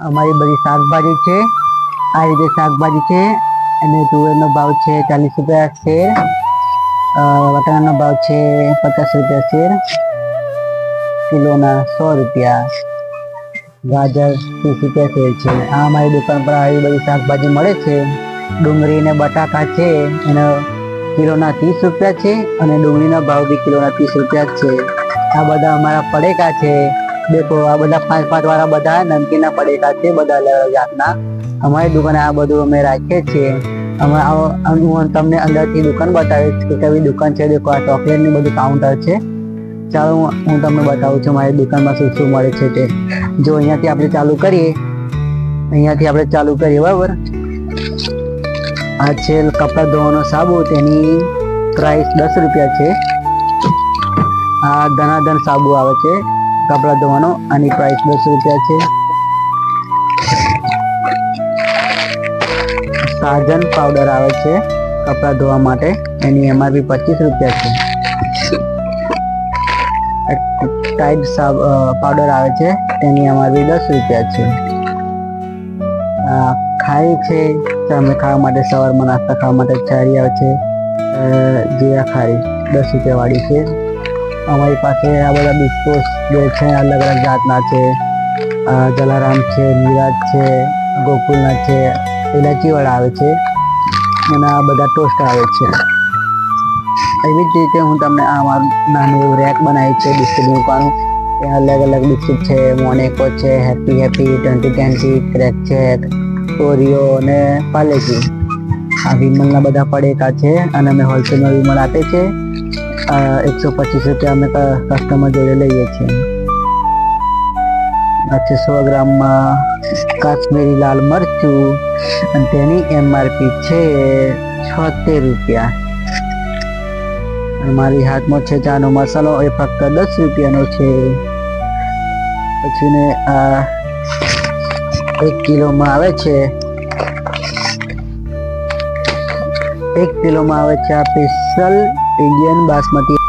અમારી બધી શાકભાજી છે, આ રીતે શાકભાજી છે. અને તુવેરનો ભાવ છે 40 રૂપિયા શેર, વટાણાનો ભાવ છે 50 રૂપિયા શેર, કિલોના 100 રૂપિયા. ગાજર 30 રૂપિયા શેર છે. આ અમારી દુકાન પર આવી બધી શાકભાજી મળે છે. ડુંગળી ને બટાકા છે એનો કિલોના 30 રૂપિયા છે, અને ડુંગળીનો ભાવ બી કિલોના 30 રૂપિયા છે. આ બધા અમારા પડેકા છે. દેખો આ બધા 5-5 વાળા બધા નમકીનના પડેકા છે, બધા અલગ અલગ જાતના. અમારી દુકાને આ બધું અમે રાખીએ છીએ. હું તમને અંદરથી દુકાન બતાવીશ કે કેવી દુકાન છે. દેખો આ ચોકલેટની બધું કાઉન્ટર છે. ચાલો હું તમને બતાવું છું મારી દુકાનમાં શું શું મળે છે તે. જો અહીંયાથી આપણે ચાલુ કરીએ બરાબર. આ છે કપડા ધોવાનો સાબુ, તેની પ્રાઇસ 10 રૂપિયા છે. આ ધનાધન સાબુ આવે છે કપડા ધોવાનો, આની પ્રાઇસ 10 રૂપિયા છે. સાજન પાવડર આવે છે કપડા ધોવા માટે, એની એમઆરપી 25 રૂપિયા છે. ટાઈડ પાવડર આવે છે, તેની એમઆરપી 10 રૂપિયા છે. ખારી છે, તમે ખાવા માટે સવારમાં નાસ્તા ખાવા માટે ખારી આવે છે, જીરા ખારી 10 રૂપિયા વાળી છે. અમારી પાસે આ બધા બિસ્કુટ જે છે અલગ અલગ જાતના છે. જલારામ છે, નિરાજ છે, ગોકુલના છે, ઇલાચીવાળા આવે છે, અને આ બધા ટોસ્ટ આવે છે. એવી જ રીતે હું તમને આ નાનું એવું રેક બનાવ્યું છે બિસ્કિટની દુકાન. ત્યાં અલગ અલગ બિસ્કિટ છે, મોનેકો છે, હેપી 20 ક્રેકચેક, ઓરિયો અને પાલેજી. આ વિમલના બધા પડેકા છે, અને અમે હોલસેલમાં વિમલ આપે છે. 125 રૂપિયા અમે કસ્ટમર જોડે લઈએ છીએ. 100 ગ્રામમાં કાશ્મીરી લાલ મરચું, અને તેની એમઆરપી છે 76 રૂપિયા. મારી હાથમાં છે ચાનો મસાલો, એ ફક્ત 10 રૂપિયાનો છે. પછી ને આ 1 કિલોમાં આવે છે, આ સ્પેશિયલ ઇન્ડિયન બાસમતી